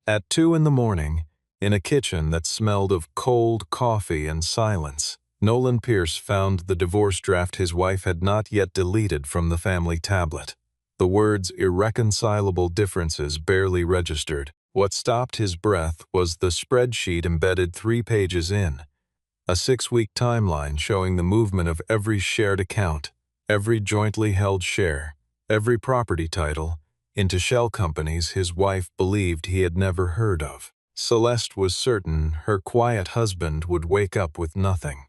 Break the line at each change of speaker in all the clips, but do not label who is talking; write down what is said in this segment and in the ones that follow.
At 2 in the morning, in a kitchen that smelled of cold coffee and silence, Nolan Pierce found the divorce draft his wife had not yet deleted from the family tablet. The words irreconcilable differences barely registered. What stopped his breath was the spreadsheet embedded 3 pages in, a 6-week timeline showing the movement of every shared account, every jointly held share, every property title, into shell companies his wife believed he had never heard of. Celeste was certain her quiet husband would wake up with nothing.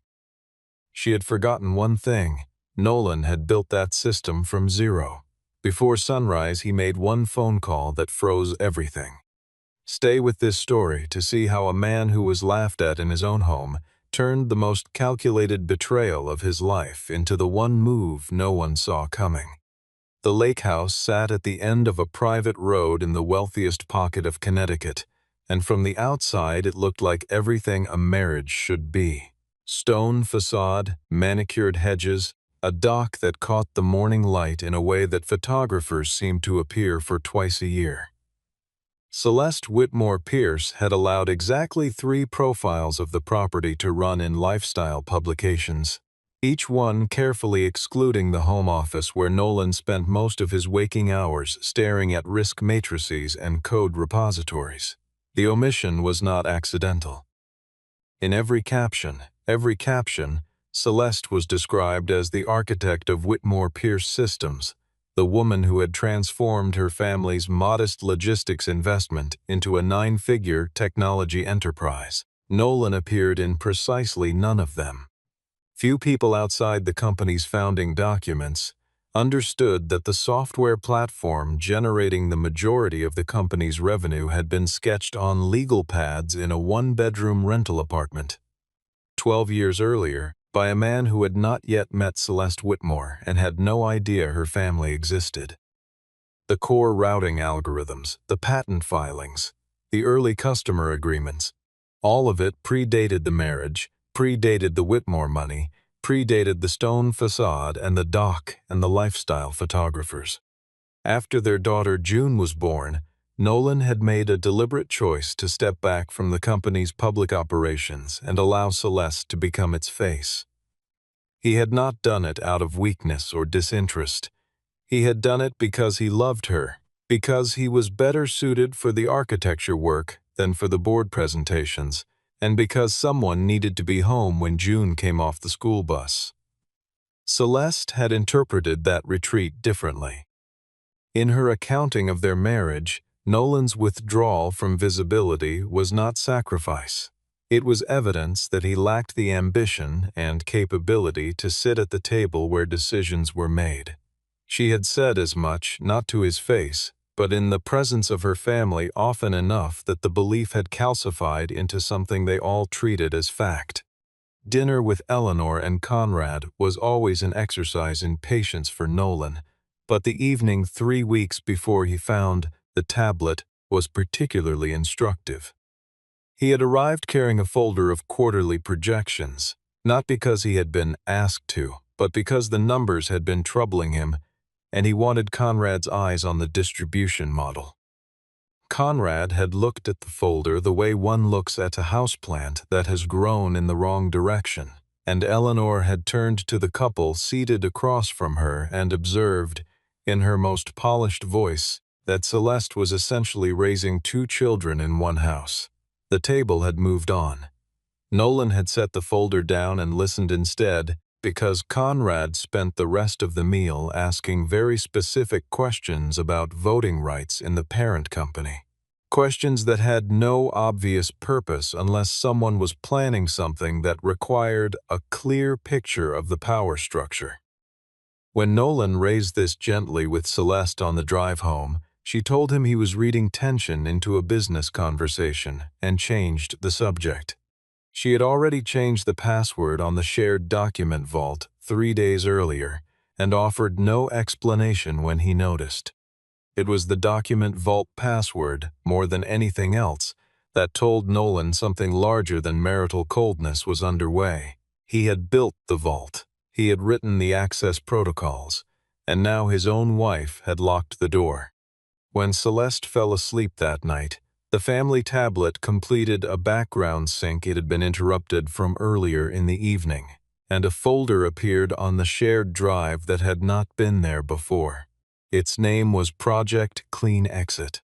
She had forgotten one thing: Nolan had built that system from zero. Before sunrise, he made one phone call that froze everything. Stay with this story to see how a man who was laughed at in his own home turned the most calculated betrayal of his life into the one move no one saw coming. The lake house sat at the end of a private road in the wealthiest pocket of Connecticut, and from the outside it looked like everything a marriage should be. Stone facade, manicured hedges, a dock that caught the morning light in a way that photographers seemed to appear for twice a year. Celeste Whitmore Pierce had allowed exactly 3 profiles of the property to run in lifestyle publications, each one carefully excluding the home office where Nolan spent most of his waking hours staring at risk matrices and code repositories. The omission was not accidental. In every caption, Celeste was described as the architect of Whitmore Pierce Systems, the woman who had transformed her family's modest logistics investment into a 9-figure technology enterprise. Nolan appeared in precisely none of them. Few people outside the company's founding documents understood that the software platform generating the majority of the company's revenue had been sketched on legal pads in a 1-bedroom rental apartment. 12 years earlier, by a man who had not yet met Celeste Whitmore and had no idea her family existed. The core routing algorithms, the patent filings, the early customer agreements, all of it predated the marriage, predated the Whitmore money, predated the stone facade and the dock and the lifestyle photographers. After their daughter June was born, Nolan had made a deliberate choice to step back from the company's public operations and allow Celeste to become its face. He had not done it out of weakness or disinterest. He had done it because he loved her, because he was better suited for the architecture work than for the board presentations, and because someone needed to be home when June came off the school bus. Celeste had interpreted that retreat differently. In her accounting of their marriage, Nolan's withdrawal from visibility was not sacrifice. It was evidence that he lacked the ambition and capability to sit at the table where decisions were made. She had said as much, not to his face, but in the presence of her family often enough that the belief had calcified into something they all treated as fact. Dinner with Eleanor and Conrad was always an exercise in patience for Nolan, but the evening 3 weeks before he found the tablet was particularly instructive. He had arrived carrying a folder of quarterly projections, not because he had been asked to, but because the numbers had been troubling him, and he wanted Conrad's eyes on the distribution model. Conrad had looked at the folder the way one looks at a houseplant that has grown in the wrong direction, and Eleanor had turned to the couple seated across from her and observed, in her most polished voice, that Celeste was essentially raising 2 children in one house. The table had moved on. Nolan had set the folder down and listened instead because Conrad spent the rest of the meal asking very specific questions about voting rights in the parent company. Questions that had no obvious purpose unless someone was planning something that required a clear picture of the power structure. When Nolan raised this gently with Celeste on the drive home, she told him he was reading tension into a business conversation and changed the subject. She had already changed the password on the shared document vault 3 days earlier and offered no explanation when he noticed. It was the document vault password, more than anything else, that told Nolan something larger than marital coldness was underway. He had built the vault, he had written the access protocols, and now his own wife had locked the door. When Celeste fell asleep that night, The family tablet completed a background sync it had been interrupted from earlier in the evening, and a folder appeared on the shared drive that had not been there before. Its name was Project Clean Exit.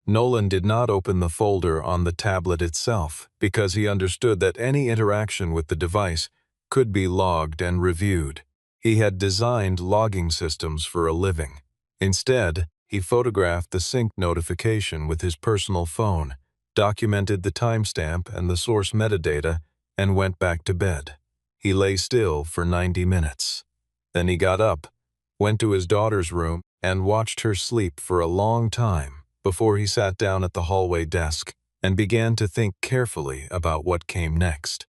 Nolan did not open the folder on the tablet itself because he understood that any interaction with the device could be logged and reviewed. He had designed logging systems for a living. Instead, he photographed the sync notification with his personal phone, documented the timestamp and the source metadata, and went back to bed. He lay still for 90 minutes. Then he got up, went to his daughter's room, and watched her sleep for a long time before he sat down at the hallway desk and began to think carefully about what came next.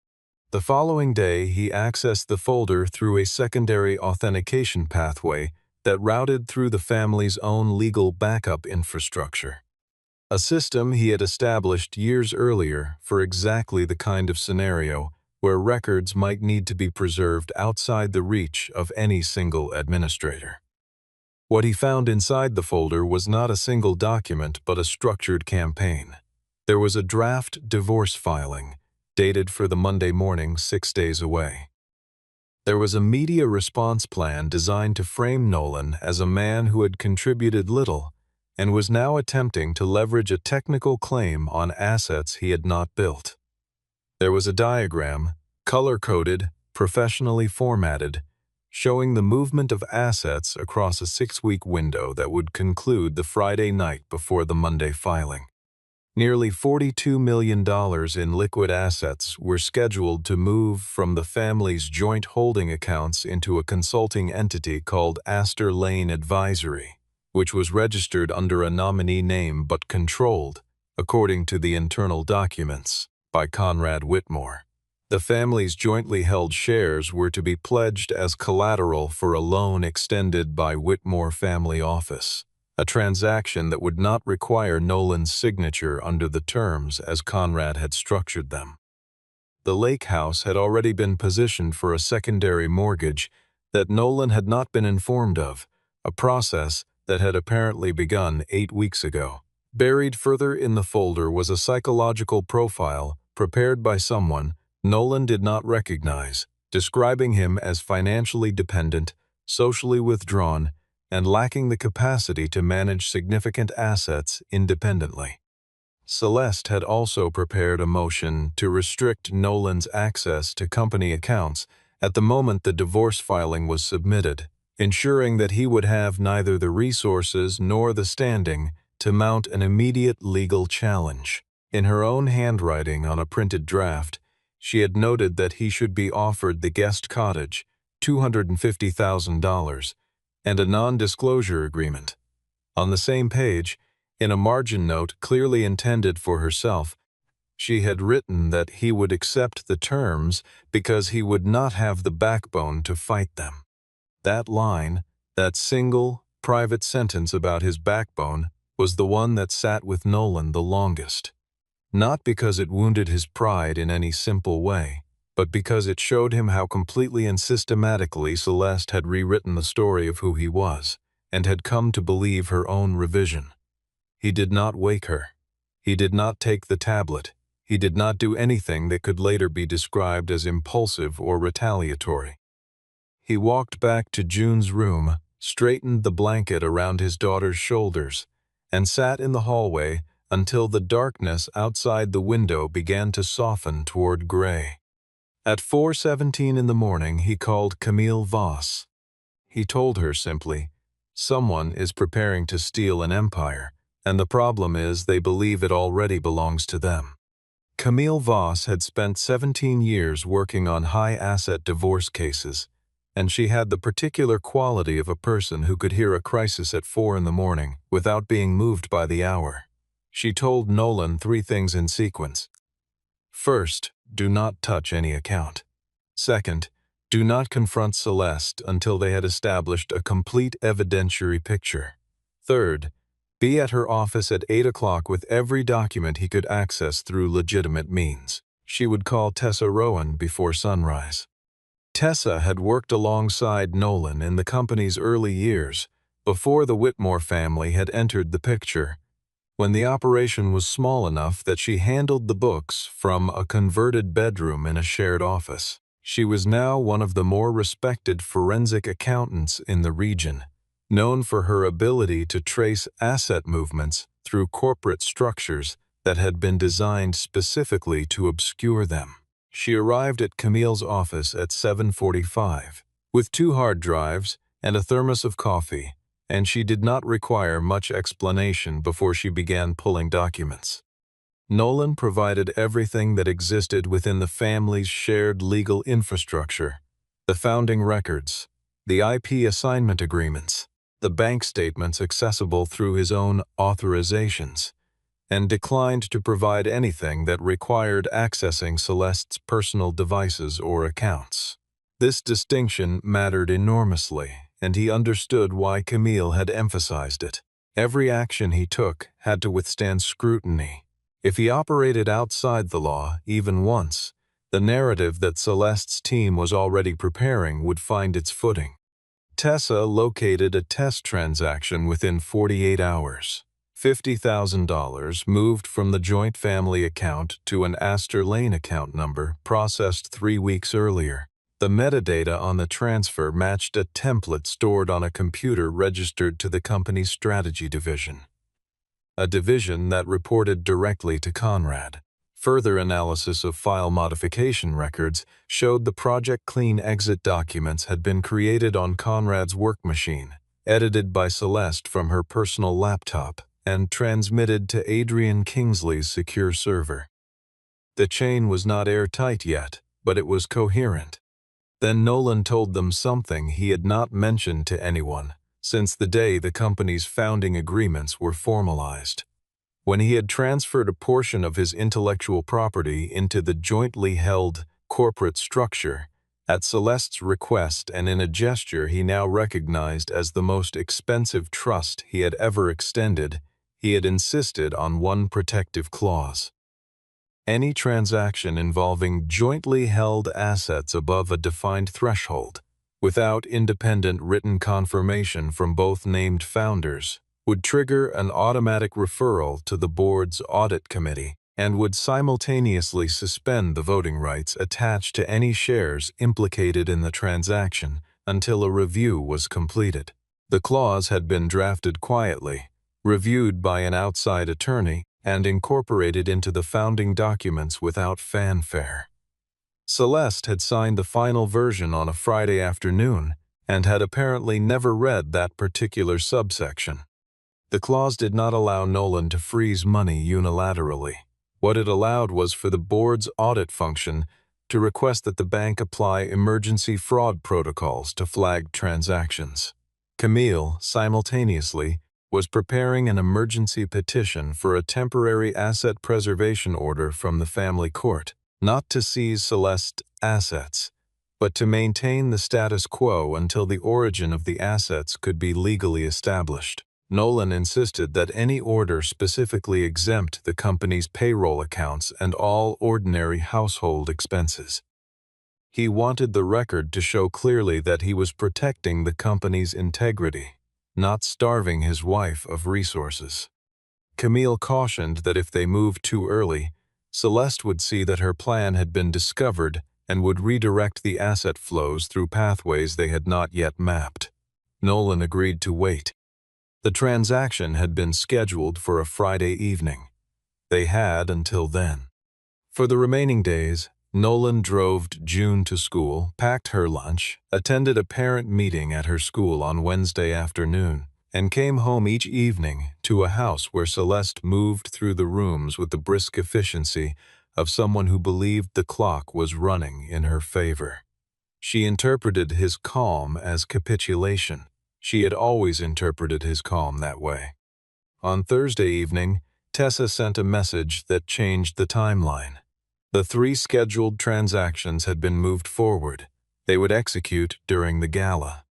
The following day, he accessed the folder through a secondary authentication pathway that routed through the family's own legal backup infrastructure, a system he had established years earlier for exactly the kind of scenario where records might need to be preserved outside the reach of any single administrator. What he found inside the folder was not a single document but a structured campaign. There was a draft divorce filing, dated for the Monday morning 6 days away. There was a media response plan designed to frame Nolan as a man who had contributed little and was now attempting to leverage a technical claim on assets he had not built. There was a diagram, color-coded, professionally formatted, showing the movement of assets across a 6-week window that would conclude the Friday night before the Monday filing. Nearly $42 million in liquid assets were scheduled to move from the family's joint holding accounts into a consulting entity called Astor Lane Advisory, which was registered under a nominee name but controlled, according to the internal documents, by Conrad Whitmore. The family's jointly held shares were to be pledged as collateral for a loan extended by Whitmore Family Office, a transaction that would not require Nolan's signature under the terms as Conrad had structured them. The lake house had already been positioned for a secondary mortgage that Nolan had not been informed of, a process that had apparently begun 8 weeks ago. Buried further in the folder was a psychological profile prepared by someone Nolan did not recognize, describing him as financially dependent, socially withdrawn, and lacking the capacity to manage significant assets independently. Celeste had also prepared a motion to restrict Nolan's access to company accounts at the moment the divorce filing was submitted, ensuring that he would have neither the resources nor the standing to mount an immediate legal challenge. In her own handwriting on a printed draft, she had noted that he should be offered the guest cottage, $250,000, and a non-disclosure agreement. On the same page, in a margin note clearly intended for herself, she had written that he would accept the terms because he would not have the backbone to fight them. That line, that single, private sentence about his backbone, was the one that sat with Nolan the longest. Not because it wounded his pride in any simple way, but because it showed him how completely and systematically Celeste had rewritten the story of who he was, and had come to believe her own revision. He did not wake her. He did not take the tablet. He did not do anything that could later be described as impulsive or retaliatory. He walked back to June's room, straightened the blanket around his daughter's shoulders, and sat in the hallway until the darkness outside the window began to soften toward gray. At 4:17 in the morning, he called Camille Voss. He told her simply, "Someone is preparing to steal an empire, and the problem is they believe it already belongs to them." Camille Voss had spent 17 years working on high-asset divorce cases, and she had the particular quality of a person who could hear a crisis at 4 in the morning without being moved by the hour. She told Nolan 3 things in sequence. First, do not touch any account. Second, do not confront Celeste until they had established a complete evidentiary picture. Third, be at her office at 8 o'clock with every document he could access through legitimate means. She would call Tessa Rowan before sunrise. Tessa had worked alongside Nolan in the company's early years, before the Whitmore family had entered the picture. when the operation was small enough that she handled the books from a converted bedroom in a shared office. She was now one of the more respected forensic accountants in the region, known for her ability to trace asset movements through corporate structures that had been designed specifically to obscure them. She arrived at Camille's office at 7:45, with 2 hard drives and a thermos of coffee, and she did not require much explanation before she began pulling documents. Nolan provided everything that existed within the family's shared legal infrastructure: the founding records, the IP assignment agreements, the bank statements accessible through his own authorizations, and declined to provide anything that required accessing Celeste's personal devices or accounts. This distinction mattered enormously, and he understood why Camille had emphasized it. Every action he took had to withstand scrutiny. If he operated outside the law, even once, the narrative that Celeste's team was already preparing would find its footing. Tessa located a test transaction within 48 hours. $50,000 moved from the joint family account to an Astor Lane account number processed 3 weeks earlier. The metadata on the transfer matched a template stored on a computer registered to the company's strategy division, a division that reported directly to Conrad. Further analysis of file modification records showed the Project Clean exit documents had been created on Conrad's work machine, edited by Celeste from her personal laptop, and transmitted to Adrian Kingsley's secure server. The chain was not airtight yet, but it was coherent. Then Nolan told them something he had not mentioned to anyone since the day the company's founding agreements were formalized. When he had transferred a portion of his intellectual property into the jointly held corporate structure, at Celeste's request and in a gesture he now recognized as the most expensive trust he had ever extended, he had insisted on one protective clause. Any transaction involving jointly held assets above a defined threshold, without independent written confirmation from both named founders, would trigger an automatic referral to the board's audit committee and would simultaneously suspend the voting rights attached to any shares implicated in the transaction until a review was completed. The clause had been drafted quietly, reviewed by an outside attorney, and incorporated into the founding documents without fanfare. Celeste had signed the final version on a Friday afternoon and had apparently never read that particular subsection. The clause did not allow Nolan to freeze money unilaterally. What it allowed was for the board's audit function to request that the bank apply emergency fraud protocols to flagged transactions. Camille, simultaneously, was preparing an emergency petition for a temporary asset preservation order from the family court, not to seize Celeste's assets, but to maintain the status quo until the origin of the assets could be legally established. Nolan insisted that any order specifically exempt the company's payroll accounts and all ordinary household expenses. He wanted the record to show clearly that he was protecting the company's integrity, not starving his wife of resources. Camille cautioned that if they moved too early, Celeste would see that her plan had been discovered and would redirect the asset flows through pathways they had not yet mapped. Nolan agreed to wait. The transaction had been scheduled for a Friday evening. They had until then. For the remaining days, Nolan drove June to school, packed her lunch, attended a parent meeting at her school on Wednesday afternoon, and came home each evening to a house where Celeste moved through the rooms with the brisk efficiency of someone who believed the clock was running in her favor. She interpreted his calm as capitulation. She had always interpreted his calm that way. On Thursday evening, Tessa sent a message that changed the timeline. The 3 scheduled transactions had been moved forward. They would execute during the gala.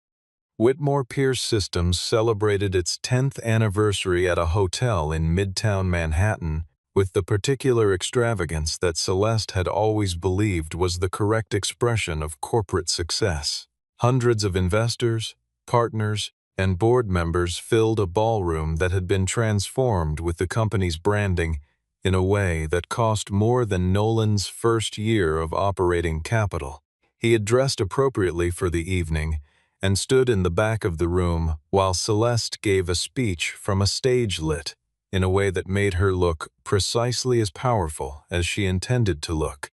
Whitmore Pierce Systems celebrated its 10th anniversary at a hotel in Midtown Manhattan with the particular extravagance that Celeste had always believed was the correct expression of corporate success. Hundreds of investors, partners, and board members filled a ballroom that had been transformed with the company's branding in a way that cost more than Nolan's first year of operating capital. He had dressed appropriately for the evening and stood in the back of the room while Celeste gave a speech from a stage lit in a way that made her look precisely as powerful as she intended to look.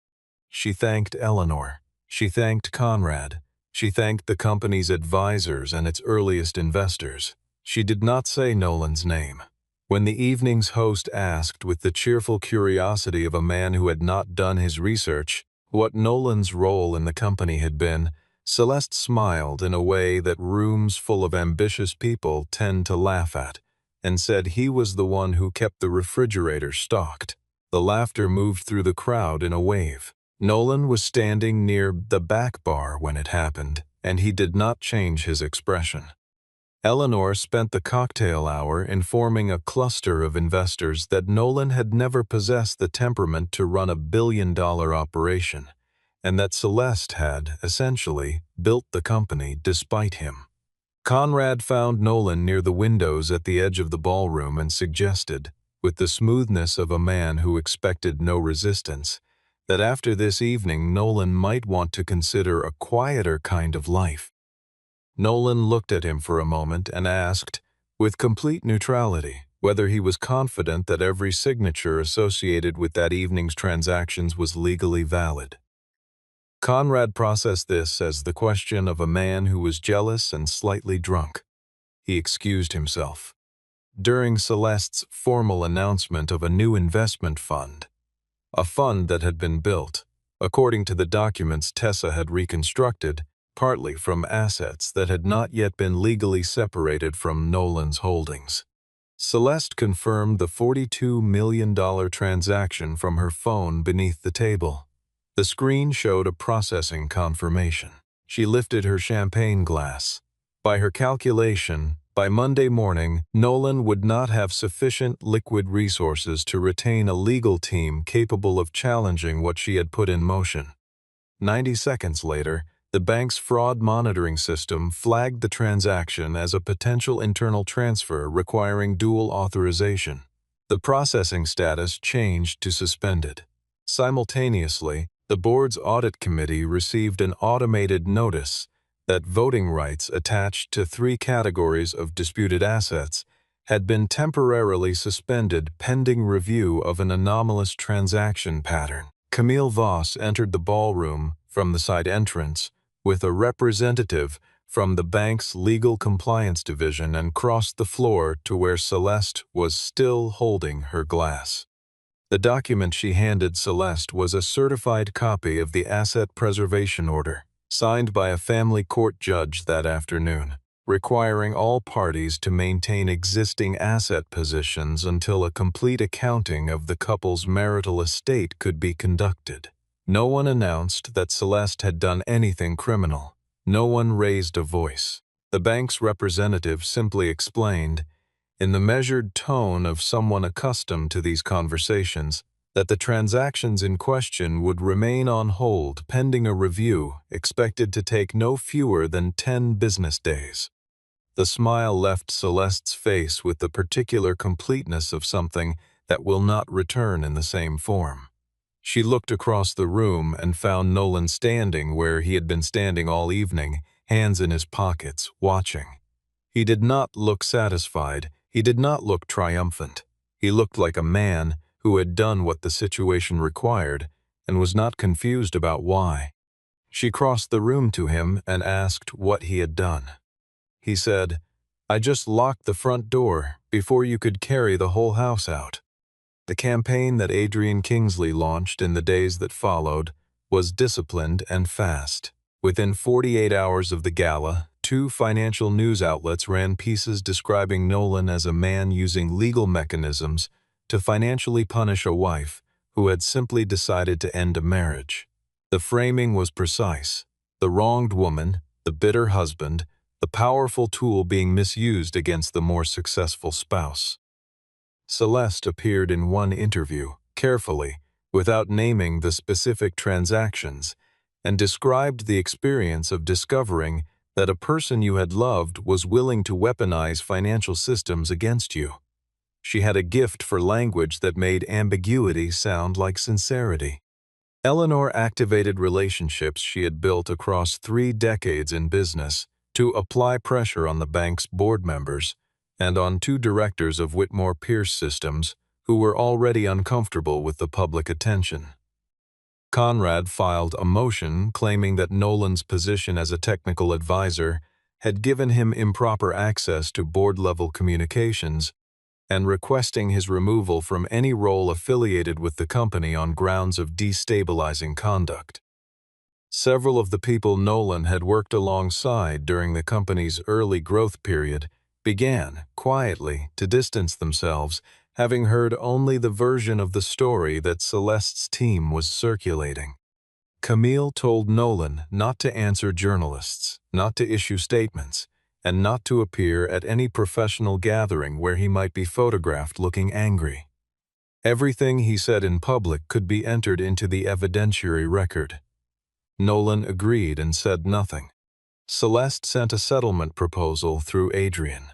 She thanked Eleanor. She thanked Conrad. She thanked the company's advisors and its earliest investors. She did not say Nolan's name. When the evening's host asked, with the cheerful curiosity of a man who had not done his research, what Nolan's role in the company had been, Celeste smiled in a way that rooms full of ambitious people tend to laugh at, and said he was the one who kept the refrigerator stocked. The laughter moved through the crowd in a wave. Nolan was standing near the back bar when it happened, and he did not change his expression. Eleanor spent the cocktail hour informing a cluster of investors that Nolan had never possessed the temperament to run a billion-dollar operation, and that Celeste had, essentially, built the company despite him. Conrad found Nolan near the windows at the edge of the ballroom and suggested, with the smoothness of a man who expected no resistance, that after this evening Nolan might want to consider a quieter kind of life. Nolan looked at him for a moment and asked, with complete neutrality, whether he was confident that every signature associated with that evening's transactions was legally valid. Conrad processed this as the question of a man who was jealous and slightly drunk. He excused himself. During Celeste's formal announcement of a new investment fund, a fund that had been built, according to the documents Tessa had reconstructed, partly from assets that had not yet been legally separated from Nolan's holdings. Celeste confirmed the $42 million transaction from her phone beneath the table. The screen showed a processing confirmation. She lifted her champagne glass. By her calculation, by Monday morning, Nolan would not have sufficient liquid resources to retain a legal team capable of challenging what she had put in motion. 90 seconds later, the bank's fraud monitoring system flagged the transaction as a potential internal transfer requiring dual authorization. The processing status changed to suspended. Simultaneously, the board's audit committee received an automated notice that voting rights attached to 3 categories of disputed assets had been temporarily suspended pending review of an anomalous transaction pattern. Camille Voss entered the ballroom from the side entrance with a representative from the bank's legal compliance division and crossed the floor to where Celeste was still holding her glass. The document she handed Celeste was a certified copy of the asset preservation order, signed by a family court judge that afternoon, requiring all parties to maintain existing asset positions until a complete accounting of the couple's marital estate could be conducted. No one announced that Celeste had done anything criminal. No one raised a voice. The bank's representative simply explained, in the measured tone of someone accustomed to these conversations, that the transactions in question would remain on hold pending a review expected to take no fewer than 10 business days. The smile left Celeste's face with the particular completeness of something that will not return in the same form. She looked across the room and found Nolan standing where he had been standing all evening, hands in his pockets, watching. He did not look satisfied. He did not look triumphant. He looked like a man who had done what the situation required and was not confused about why. She crossed the room to him and asked what he had done. He said, "I just locked the front door before you could carry the whole house out." The campaign that Adrian Kingsley launched in the days that followed was disciplined and fast. Within 48 hours of the gala, 2 financial news outlets ran pieces describing Nolan as a man using legal mechanisms to financially punish a wife who had simply decided to end a marriage. The framing was precise. The wronged woman, the bitter husband, the powerful tool being misused against the more successful spouse. Celeste appeared in one interview, carefully, without naming the specific transactions, and described the experience of discovering that a person you had loved was willing to weaponize financial systems against you. She had a gift for language that made ambiguity sound like sincerity. Eleanor activated relationships she had built across 3 decades in business to apply pressure on the bank's board members and on 2 directors of Whitmore Pierce Systems who were already uncomfortable with the public attention. Conrad filed a motion claiming that Nolan's position as a technical advisor had given him improper access to board-level communications and requesting his removal from any role affiliated with the company on grounds of destabilizing conduct. Several of the people Nolan had worked alongside during the company's early growth period began, quietly, to distance themselves, having heard only the version of the story that Celeste's team was circulating. Camille told Nolan not to answer journalists, not to issue statements, and not to appear at any professional gathering where he might be photographed looking angry. Everything he said in public could be entered into the evidentiary record. Nolan agreed and said nothing. Celeste sent a settlement proposal through Adrian.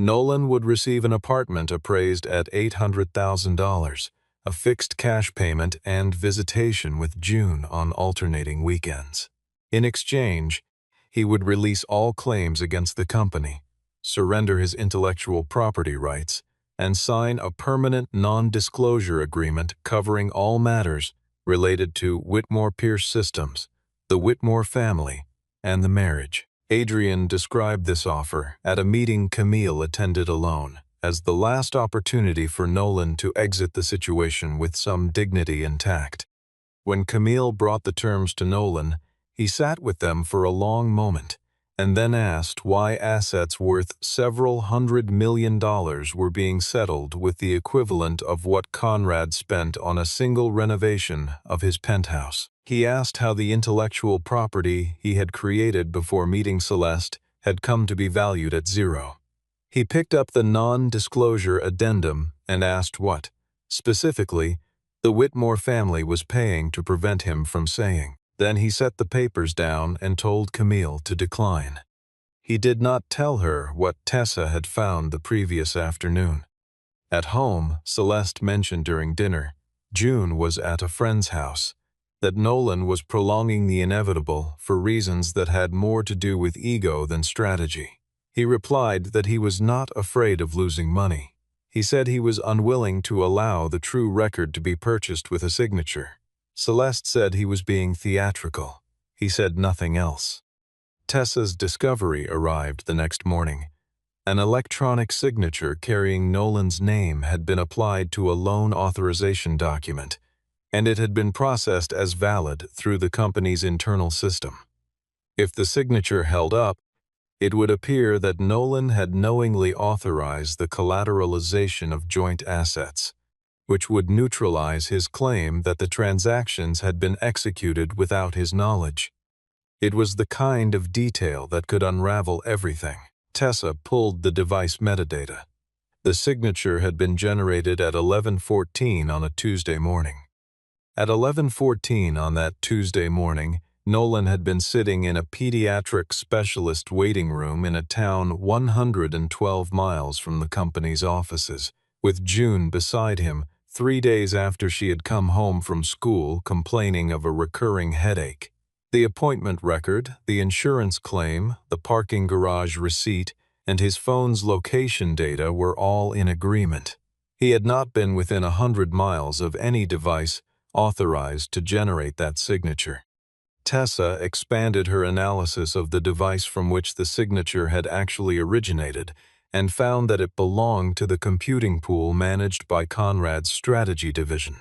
Nolan would receive an apartment appraised at $800,000, a fixed cash payment, and visitation with June on alternating weekends. In exchange, he would release all claims against the company, surrender his intellectual property rights, and sign a permanent non-disclosure agreement covering all matters related to Whitmore Pierce Systems, the Whitmore family, and the marriage. Adrian described this offer at a meeting Camille attended alone as the last opportunity for Nolan to exit the situation with some dignity and tact. When Camille brought the terms to Nolan, he sat with them for a long moment and then asked why assets worth several $100 million were being settled with the equivalent of what Conrad spent on a single renovation of his penthouse. He asked how the intellectual property he had created before meeting Celeste had come to be valued at zero. He picked up the non-disclosure addendum and asked what, specifically, the Whitmore family was paying to prevent him from saying. Then he set the papers down and told Camille to decline. He did not tell her what Tessa had found the previous afternoon. At home, Celeste mentioned during dinner, June was at a friend's house, that Nolan was prolonging the inevitable for reasons that had more to do with ego than strategy. He replied that he was not afraid of losing money. He said he was unwilling to allow the true record to be purchased with a signature. Celeste said he was being theatrical. He said nothing else. Tessa's discovery arrived the next morning. An electronic signature carrying Nolan's name had been applied to a loan authorization document, and it had been processed as valid through the company's internal system. If the signature held up, it would appear that Nolan had knowingly authorized the collateralization of joint assets, which would neutralize his claim that the transactions had been executed without his knowledge. It was the kind of detail that could unravel everything. Tessa pulled the device metadata. The signature had been generated at 11:14 on a Tuesday morning. At 11:14 on that Tuesday morning, Nolan had been sitting in a pediatric specialist waiting room in a town 112 miles from the company's offices, with June beside him 3 days after she had come home from school complaining of a recurring headache. The appointment record, the insurance claim, the parking garage receipt, and his phone's location data were all in agreement. He had not been within 100 miles of any device authorized to generate that signature. Tessa expanded her analysis of the device from which the signature had actually originated and found that it belonged to the computing pool managed by Conrad's strategy division.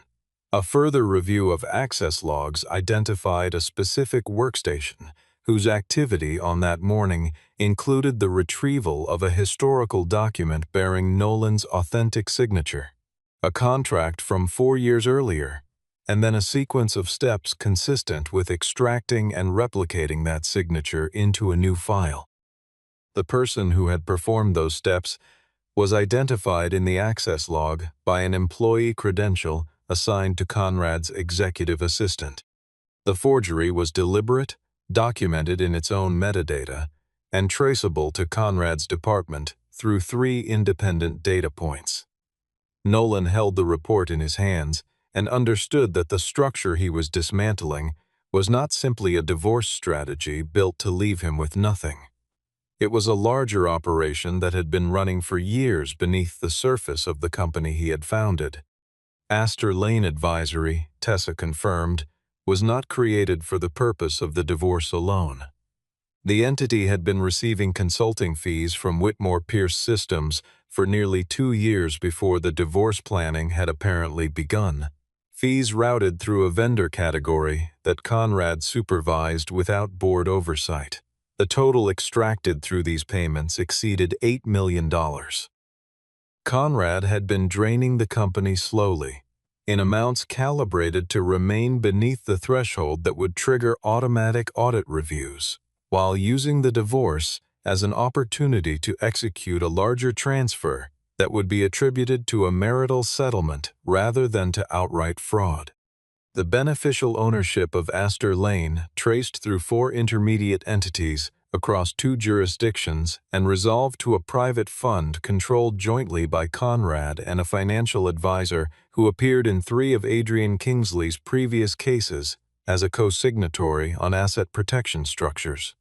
A further review of access logs identified a specific workstation whose activity on that morning included the retrieval of a historical document bearing Nolan's authentic signature, a contract from 4 years earlier, and then a sequence of steps consistent with extracting and replicating that signature into a new file. The person who had performed those steps was identified in the access log by an employee credential assigned to Conrad's executive assistant. The forgery was deliberate, documented in its own metadata, and traceable to Conrad's department through 3 independent data points. Nolan held the report in his hands and understood that the structure he was dismantling was not simply a divorce strategy built to leave him with nothing. It was a larger operation that had been running for years beneath the surface of the company he had founded. Astor Lane Advisory, Tessa confirmed, was not created for the purpose of the divorce alone. The entity had been receiving consulting fees from Whitmore Pierce Systems for nearly 2 years before the divorce planning had apparently begun. Fees routed through a vendor category that Conrad supervised without board oversight. The total extracted through these payments exceeded $8 million. Conrad had been draining the company slowly, in amounts calibrated to remain beneath the threshold that would trigger automatic audit reviews, while using the divorce as an opportunity to execute a larger transfer that would be attributed to a marital settlement rather than to outright fraud. The beneficial ownership of Astor Lane traced through 4 intermediate entities across 2 jurisdictions and resolved to a private fund controlled jointly by Conrad and a financial advisor who appeared in 3 of Adrian Kingsley's previous cases as a co-signatory on asset protection structures.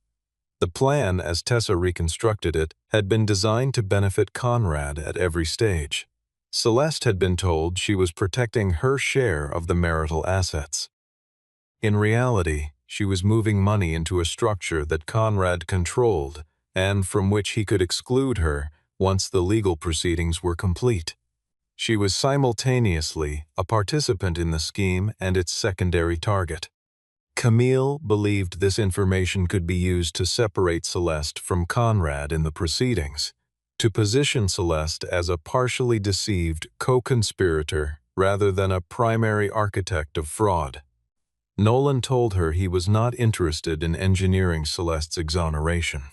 The plan, as Tessa reconstructed it, had been designed to benefit Conrad at every stage. Celeste had been told she was protecting her share of the marital assets. In reality, she was moving money into a structure that Conrad controlled and from which he could exclude her once the legal proceedings were complete. She was simultaneously a participant in the scheme and its secondary target. Camille believed this information could be used to separate Celeste from Conrad in the proceedings, to position Celeste as a partially deceived co-conspirator rather than a primary architect of fraud. Nolan told her he was not interested in engineering Celeste's exoneration.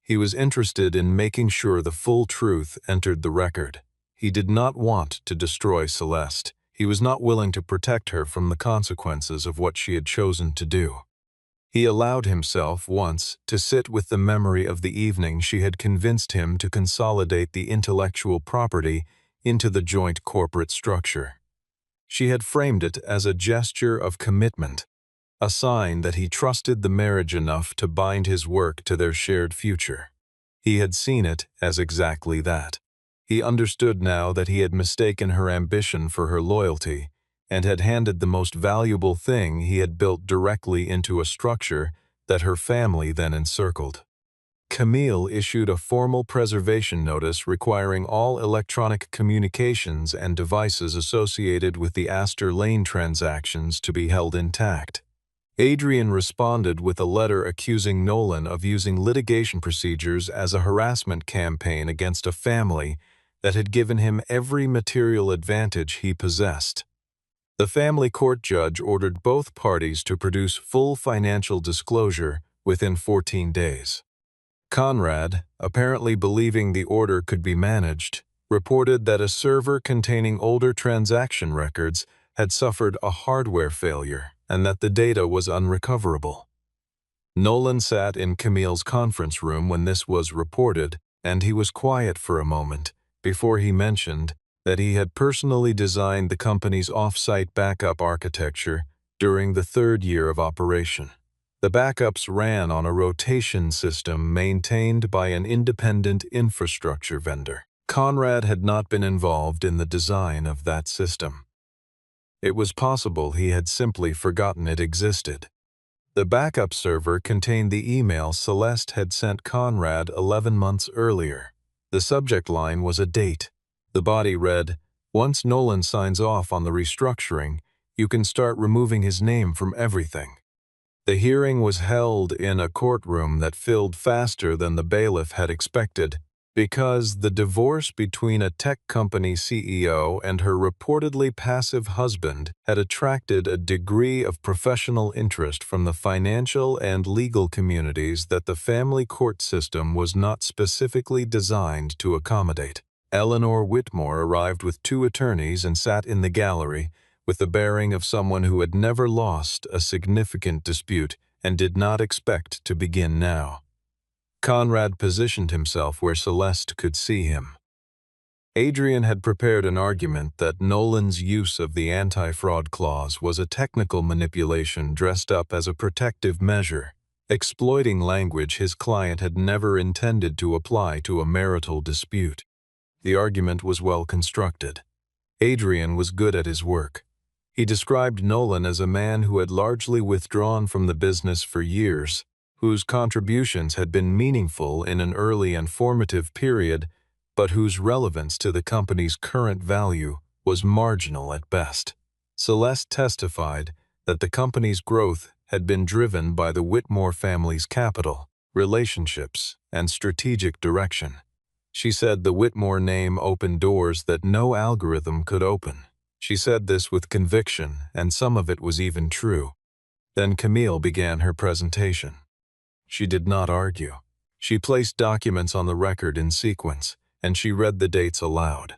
He was interested in making sure the full truth entered the record. He did not want to destroy Celeste. He was not willing to protect her from the consequences of what she had chosen to do. He allowed himself once to sit with the memory of the evening she had convinced him to consolidate the intellectual property into the joint corporate structure. She had framed it as a gesture of commitment, a sign that he trusted the marriage enough to bind his work to their shared future. He had seen it as exactly that. He understood now that he had mistaken her ambition for her loyalty and had handed the most valuable thing he had built directly into a structure that her family then encircled. Camille issued a formal preservation notice requiring all electronic communications and devices associated with the Astor Lane transactions to be held intact. Adrian responded with a letter accusing Nolan of using litigation procedures as a harassment campaign against a family that had given him every material advantage he possessed. The family court judge ordered both parties to produce full financial disclosure within 14 days. Conrad, apparently believing the order could be managed, reported that a server containing older transaction records had suffered a hardware failure and that the data was unrecoverable. Nolan sat in Camille's conference room when this was reported, and he was quiet for a moment before he mentioned that he had personally designed the company's off-site backup architecture during the 3rd year of operation. The backups ran on a rotation system maintained by an independent infrastructure vendor. Conrad had not been involved in the design of that system. It was possible he had simply forgotten it existed. The backup server contained the email Celeste had sent Conrad 11 months earlier. The subject line was a date. The body read, "Once Nolan signs off on the restructuring, you can start removing his name from everything." The hearing was held in a courtroom that filled faster than the bailiff had expected, because the divorce between a tech company CEO and her reportedly passive husband had attracted a degree of professional interest from the financial and legal communities that the family court system was not specifically designed to accommodate. Eleanor Whitmore arrived with 2 attorneys and sat in the gallery with the bearing of someone who had never lost a significant dispute and did not expect to begin now. Conrad positioned himself where Celeste could see him. Adrian had prepared an argument that Nolan's use of the anti-fraud clause was a technical manipulation dressed up as a protective measure, exploiting language his client had never intended to apply to a marital dispute. The argument was well constructed. Adrian was good at his work. He described Nolan as a man who had largely withdrawn from the business for years, whose contributions had been meaningful in an early and formative period, but whose relevance to the company's current value was marginal at best. Celeste testified that the company's growth had been driven by the Whitmore family's capital, relationships, and strategic direction. She said the Whitmore name opened doors that no algorithm could open. She said this with conviction, and some of it was even true. Then Camille began her presentation. She did not argue. She placed documents on the record in sequence, and she read the dates aloud.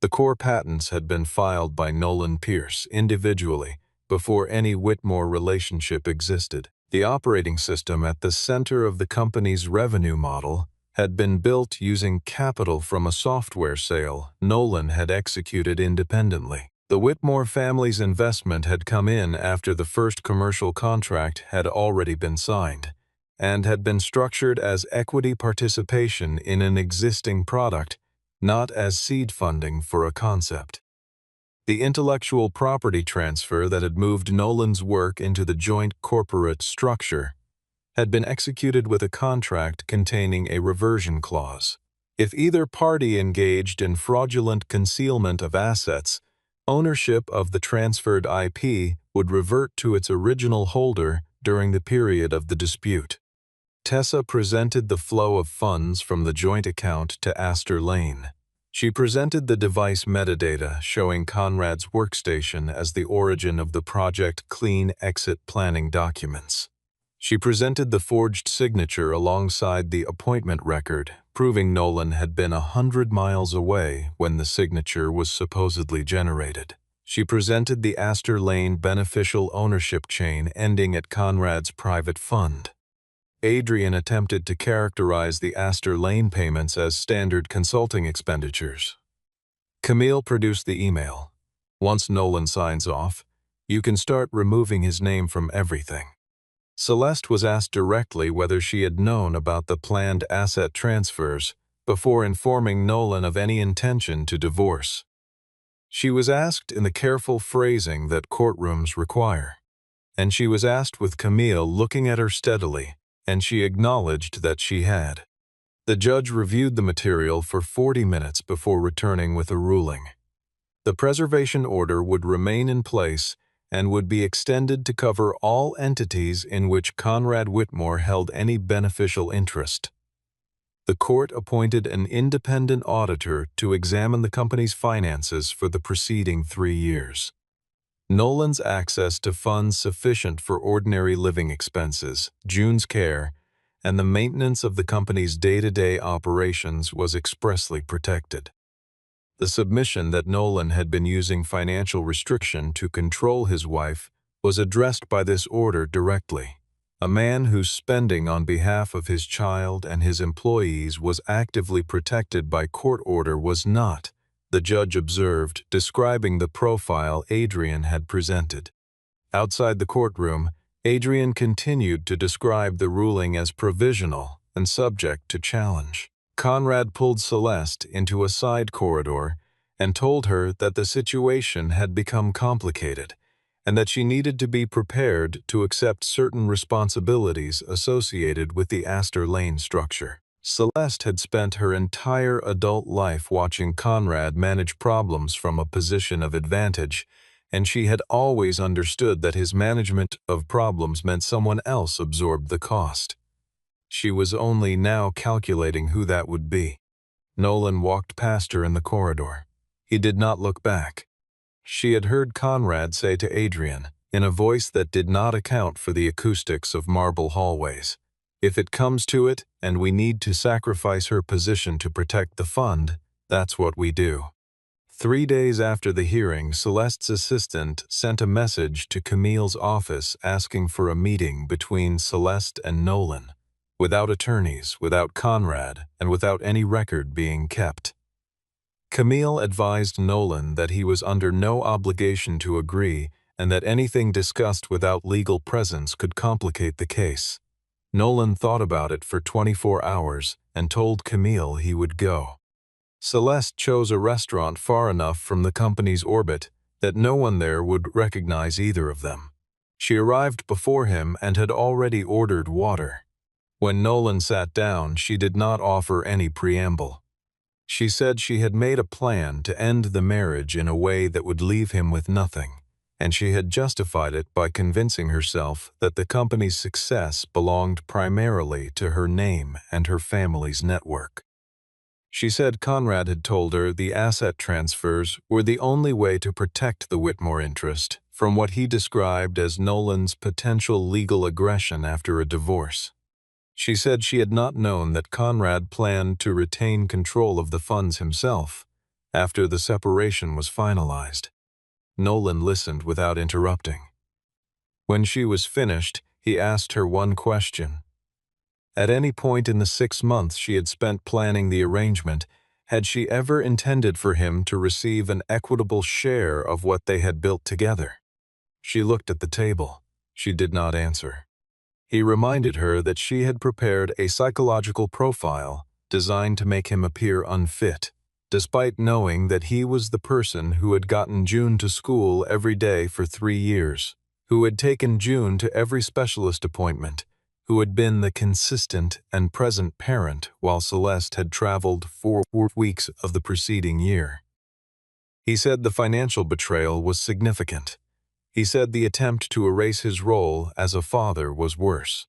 The core patents had been filed by Nolan Pierce individually before any Whitmore relationship existed. The operating system at the center of the company's revenue model had been built using capital from a software sale Nolan had executed independently. The Whitmore family's investment had come in after the first commercial contract had already been signed, and had been structured as equity participation in an existing product, not as seed funding for a concept. The intellectual property transfer that had moved Nolan's work into the joint corporate structure had been executed with a contract containing a reversion clause. If either party engaged in fraudulent concealment of assets, ownership of the transferred IP would revert to its original holder during the period of the dispute. Tessa presented the flow of funds from the joint account to Astor Lane. She presented the device metadata showing Conrad's workstation as the origin of the Project Clean exit planning documents. She presented the forged signature alongside the appointment record, proving Nolan had been 100 miles away when the signature was supposedly generated. She presented the Astor Lane beneficial ownership chain ending at Conrad's private fund. Adrian attempted to characterize the Astor Lane payments as standard consulting expenditures. Camille produced the email. Once Nolan signs off, you can start removing his name from everything. Celeste was asked directly whether she had known about the planned asset transfers before informing Nolan of any intention to divorce. She was asked in the careful phrasing that courtrooms require, and she was asked with Camille looking at her steadily, and she acknowledged that she had. The judge reviewed the material for 40 minutes before returning with a ruling. The preservation order would remain in place and would be extended to cover all entities in which Conrad Whitmore held any beneficial interest. The court appointed an independent auditor to examine the company's finances for the preceding 3 years. Nolan's access to funds sufficient for ordinary living expenses, June's care, and the maintenance of the company's day-to-day operations was expressly protected. The submission that Nolan had been using financial restriction to control his wife was addressed by this order directly. A man whose spending on behalf of his child and his employees was actively protected by court order was not, the judge observed, describing the profile Adrian had presented. Outside the courtroom, Adrian continued to describe the ruling as provisional and subject to challenge. Conrad pulled Celeste into a side corridor and told her that the situation had become complicated and that she needed to be prepared to accept certain responsibilities associated with the Astor Lane structure. Celeste had spent her entire adult life watching Conrad manage problems from a position of advantage, and she had always understood that his management of problems meant someone else absorbed the cost. She was only now calculating who that would be. Nolan walked past her in the corridor. He did not look back. She had heard Conrad say to Adrian, in a voice that did not account for the acoustics of marble hallways, "If it comes to it, and we need to sacrifice her position to protect the fund, that's what we do." 3 days after the hearing, Celeste's assistant sent a message to Camille's office asking for a meeting between Celeste and Nolan. without attorneys, without Conrad, and without any record being kept. Camille advised Nolan that he was under no obligation to agree and that anything discussed without legal presence could complicate the case. Nolan thought about it for 24 hours and told Camille he would go. Celeste chose a restaurant far enough from the company's orbit that no one there would recognize either of them. She arrived before him and had already ordered water. When Nolan sat down, she did not offer any preamble. She said she had made a plan to end the marriage in a way that would leave him with nothing, and she had justified it by convincing herself that the company's success belonged primarily to her name and her family's network. She said Conrad had told her the asset transfers were the only way to protect the Whitmore interest from what he described as Nolan's potential legal aggression after a divorce. She said she had not known that Conrad planned to retain control of the funds himself after the separation was finalized. Nolan listened without interrupting. When she was finished, he asked her one question. At any point in the 6 months she had spent planning the arrangement, had she ever intended for him to receive an equitable share of what they had built together? She looked at the table. She did not answer. He reminded her that she had prepared a psychological profile designed to make him appear unfit, despite knowing that he was the person who had gotten June to school every day for 3 years, who had taken June to every specialist appointment, who had been the consistent and present parent while Celeste had traveled 4 weeks of the preceding year. He said the financial betrayal was significant. He said the attempt to erase his role as a father was worse.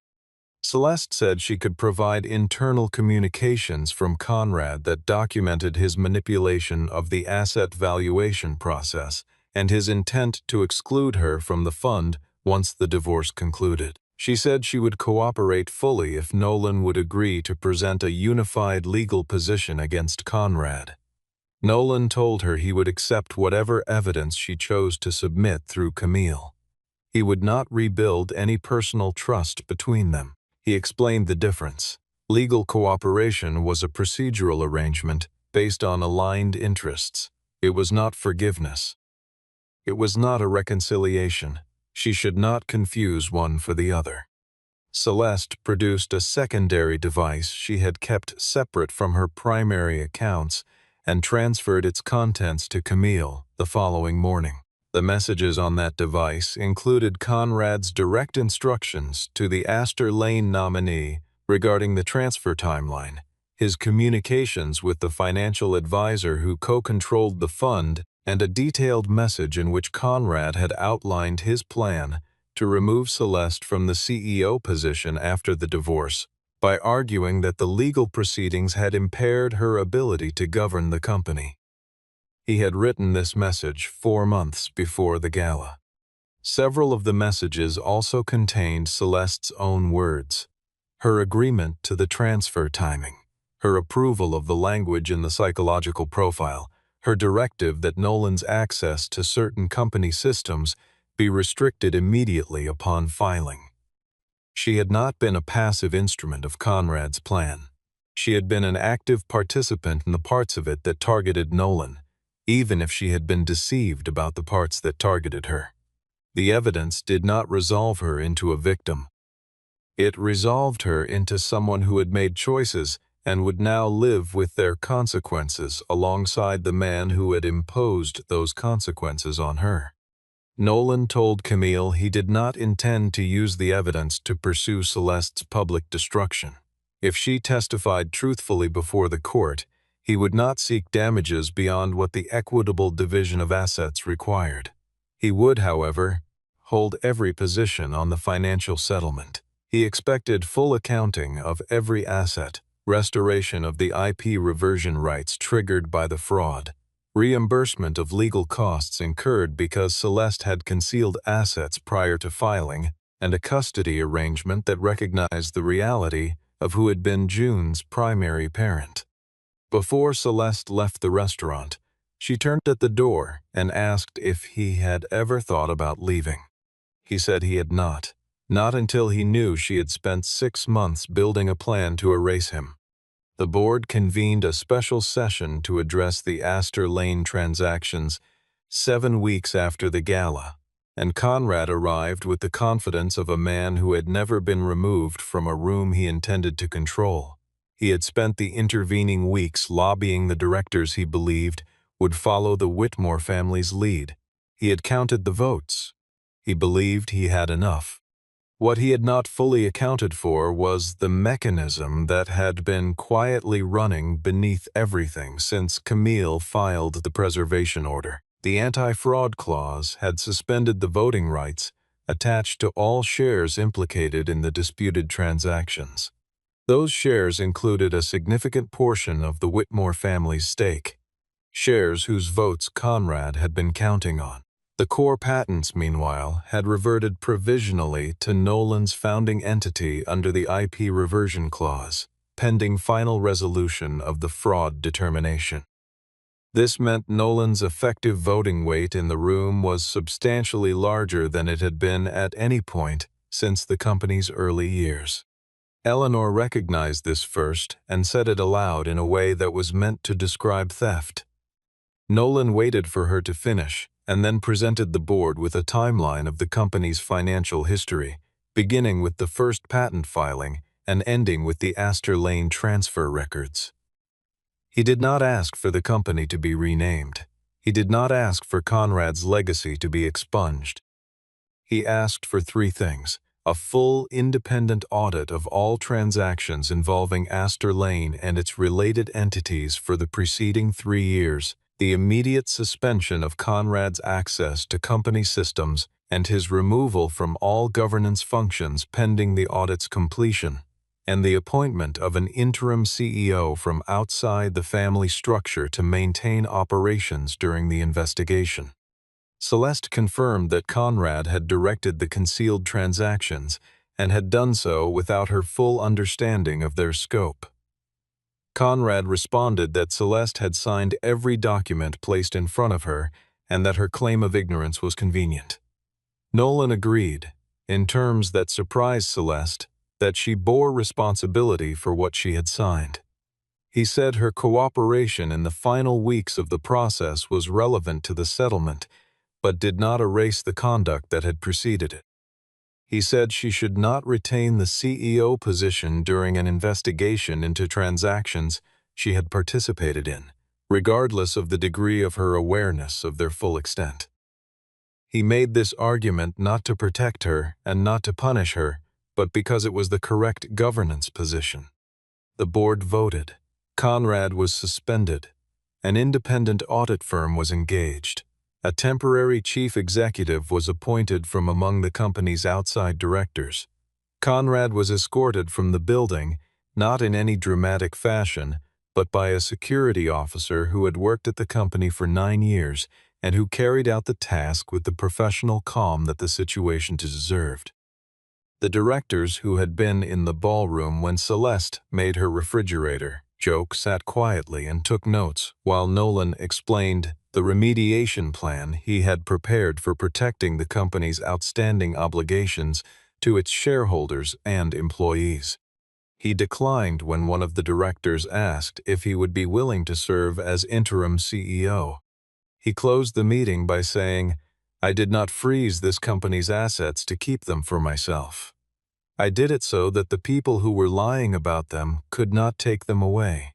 Celeste said she could provide internal communications from Conrad that documented his manipulation of the asset valuation process and his intent to exclude her from the fund once the divorce concluded. She said she would cooperate fully if Nolan would agree to present a unified legal position against Conrad. Nolan told her he would accept whatever evidence she chose to submit through Camille. He would not rebuild any personal trust between them. He explained the difference. Legal cooperation was a procedural arrangement based on aligned interests. It was not forgiveness. It was not a reconciliation. She should not confuse one for the other. Celeste produced a secondary device she had kept separate from her primary accounts and transferred its contents to Camille the following morning. The messages on that device included Conrad's direct instructions to the Astor Lane nominee regarding the transfer timeline, his communications with the financial advisor who co-controlled the fund, and a detailed message in which Conrad had outlined his plan to remove Celeste from the CEO position after the divorce by arguing that the legal proceedings had impaired her ability to govern the company. He had written this message 4 months before the gala. Several of the messages also contained Celeste's own words: her agreement to the transfer timing, her approval of the language in the psychological profile, her directive that Nolan's access to certain company systems be restricted immediately upon filing. She had not been a passive instrument of Conrad's plan. She had been an active participant in the parts of it that targeted Nolan, even if she had been deceived about the parts that targeted her. The evidence did not resolve her into a victim. It resolved her into someone who had made choices and would now live with their consequences alongside the man who had imposed those consequences on her. Nolan told Camille he did not intend to use the evidence to pursue Celeste's public destruction. If she testified truthfully before the court, he would not seek damages beyond what the equitable division of assets required. He would, however, hold every position on the financial settlement. He expected full accounting of every asset, restoration of the IP reversion rights triggered by the fraud, reimbursement of legal costs incurred because Celeste had concealed assets prior to filing, and a custody arrangement that recognized the reality of who had been June's primary parent. Before Celeste left the restaurant, she turned at the door and asked if he had ever thought about leaving. He said he had not. not until he knew she had spent 6 months building a plan to erase him. The board convened a special session to address the Astor Lane transactions 7 weeks after the gala, and Conrad arrived with the confidence of a man who had never been removed from a room he intended to control. He had spent the intervening weeks lobbying the directors he believed would follow the Whitmore family's lead. He had counted the votes. He believed he had enough. What he had not fully accounted for was the mechanism that had been quietly running beneath everything since Camille filed the preservation order. The anti-fraud clause had suspended the voting rights attached to all shares implicated in the disputed transactions. Those shares included a significant portion of the Whitmore family's stake, shares whose votes Conrad had been counting on. The core patents, meanwhile, had reverted provisionally to Nolan's founding entity under the IP reversion clause, pending final resolution of the fraud determination. This meant Nolan's effective voting weight in the room was substantially larger than it had been at any point since the company's early years. Eleanor recognized this first and said it aloud in a way that was meant to describe theft. Nolan waited for her to finish and then presented the board with a timeline of the company's financial history, beginning with the first patent filing and ending with the Astor Lane transfer records. He did not ask for the company to be renamed. He did not ask for Conrad's legacy to be expunged. He asked for 3 things: a full, independent audit of all transactions involving Astor Lane and its related entities for the preceding 3 years, the immediate suspension of Conrad's access to company systems, and his removal from all governance functions pending the audit's completion, and the appointment of an interim CEO from outside the family structure to maintain operations during the investigation. Celeste confirmed that Conrad had directed the concealed transactions and had done so without her full understanding of their scope. Conrad responded that Celeste had signed every document placed in front of her and that her claim of ignorance was convenient. Nolan agreed, in terms that surprised Celeste, that she bore responsibility for what she had signed. He said her cooperation in the final weeks of the process was relevant to the settlement, but did not erase the conduct that had preceded it. He said she should not retain the CEO position during an investigation into transactions she had participated in, regardless of the degree of her awareness of their full extent. He made this argument not to protect her and not to punish her, but because it was the correct governance position. The board voted. Conrad was suspended. An independent audit firm was engaged. A temporary chief executive was appointed from among the company's outside directors. Conrad was escorted from the building, not in any dramatic fashion, but by a security officer who had worked at the company for 9 years and who carried out the task with the professional calm that the situation deserved. The directors who had been in the ballroom when Celeste made her refrigerator joke sat quietly and took notes while Nolan explained the remediation plan he had prepared for protecting the company's outstanding obligations to its shareholders and employees. He declined when one of the directors asked if he would be willing to serve as interim CEO. He closed the meeting by saying, "I did not freeze this company's assets to keep them for myself. I did it so that the people who were lying about them could not take them away."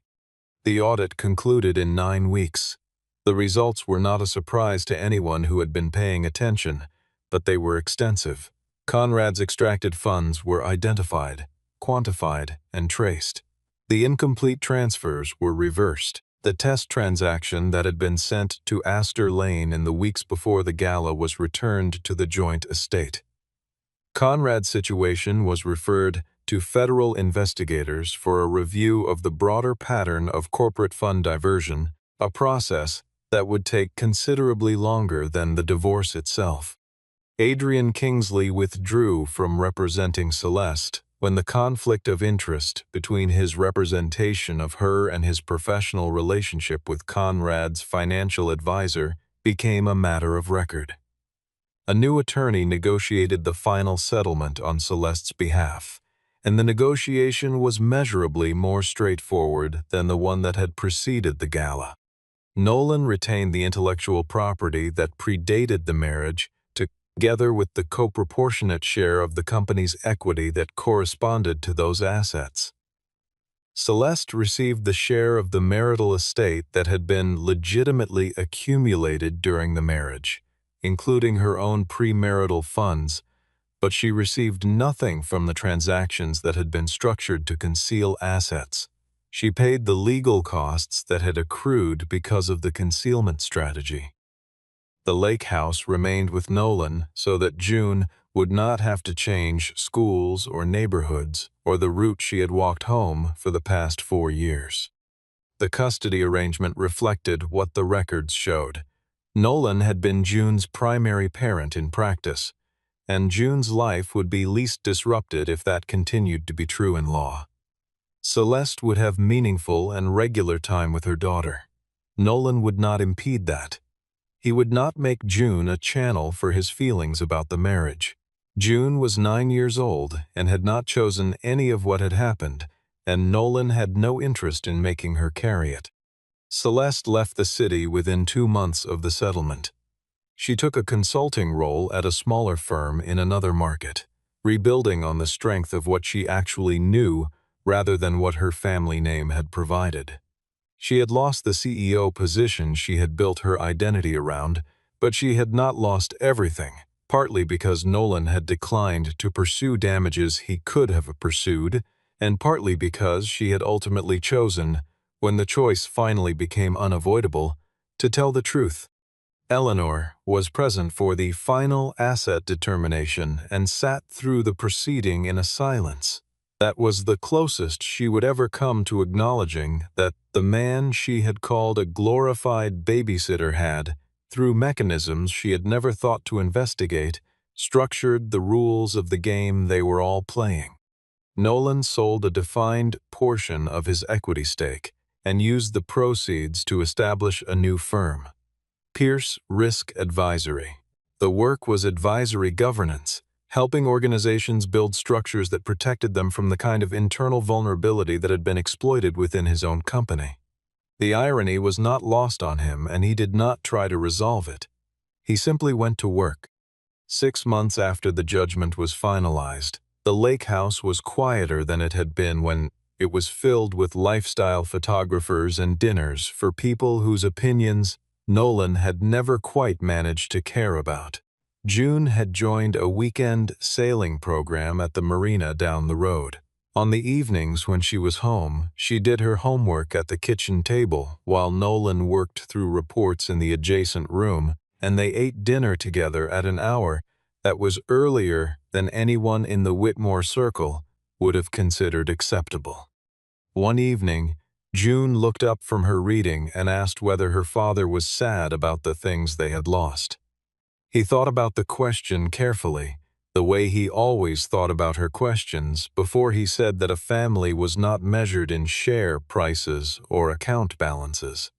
The audit concluded in 9 weeks. The results were not a surprise to anyone who had been paying attention, but they were extensive. Conrad's extracted funds were identified, quantified, and traced. The incomplete transfers were reversed. The test transaction that had been sent to Astor Lane in the weeks before the gala was returned to the joint estate. Conrad's situation was referred to federal investigators for a review of the broader pattern of corporate fund diversion, a process that would take considerably longer than the divorce itself. Adrian Kingsley withdrew from representing Celeste when the conflict of interest between his representation of her and his professional relationship with Conrad's financial advisor became a matter of record. A new attorney negotiated the final settlement on Celeste's behalf, and the negotiation was measurably more straightforward than the one that had preceded the gala. Nolan retained the intellectual property that predated the marriage, together with the co-proportionate share of the company's equity that corresponded to those assets. Celeste received the share of the marital estate that had been legitimately accumulated during the marriage, including her own premarital funds, but she received nothing from the transactions that had been structured to conceal assets. She paid the legal costs that had accrued because of the concealment strategy. The lake house remained with Nolan so that June would not have to change schools or neighborhoods or the route she had walked home for the past 4 years. The custody arrangement reflected what the records showed. Nolan had been June's primary parent in practice, and June's life would be least disrupted if that continued to be true in law. Celeste would have meaningful and regular time with her daughter. Nolan would not impede that. He would not make June a channel for his feelings about the marriage. June was 9 years old and had not chosen any of what had happened, and Nolan had no interest in making her carry it. Celeste left the city within 2 months of the settlement. She took a consulting role at a smaller firm in another market, rebuilding on the strength of what she actually knew rather than what her family name had provided. She had lost the CEO position she had built her identity around, but she had not lost everything, partly because Nolan had declined to pursue damages he could have pursued, and partly because she had ultimately chosen, when the choice finally became unavoidable, to tell the truth. Eleanor was present for the final asset determination and sat through the proceeding in a silence. That was the closest she would ever come to acknowledging that the man she had called a glorified babysitter had, through mechanisms she had never thought to investigate, structured the rules of the game they were all playing. Nolan sold a defined portion of his equity stake and used the proceeds to establish a new firm, Pierce Risk Advisory. The work was advisory governance, helping organizations build structures that protected them from the kind of internal vulnerability that had been exploited within his own company. The irony was not lost on him, and he did not try to resolve it. He simply went to work. 6 months after the judgment was finalized, the lake house was quieter than it had been when it was filled with lifestyle photographers and dinners for people whose opinions Nolan had never quite managed to care about. June had joined a weekend sailing program at the marina down the road. On the evenings when she was home, she did her homework at the kitchen table while Nolan worked through reports in the adjacent room, and they ate dinner together at an hour that was earlier than anyone in the Whitmore circle would have considered acceptable. One evening, June looked up from her reading and asked whether her father was sad about the things they had lost. He thought about the question carefully, the way he always thought about her questions, before he said that a family was not measured in share prices or account balances.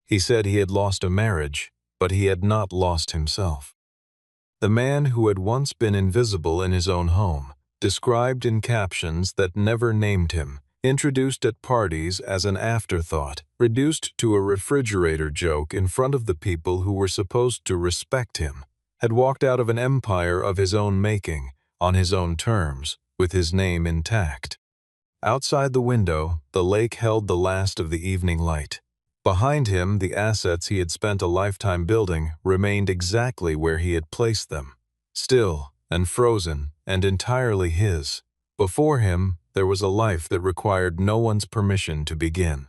He said he had lost a marriage, but he had not lost himself. The man who had once been invisible in his own home, described in captions that never named him, introduced at parties as an afterthought, reduced to a refrigerator joke in front of the people who were supposed to respect him, had walked out of an empire of his own making, on his own terms, with his name intact. Outside the window, the lake held the last of the evening light. Behind him, the assets he had spent a lifetime building remained exactly where he had placed them, still and frozen and entirely his. Before him, there was a life that required no one's permission to begin.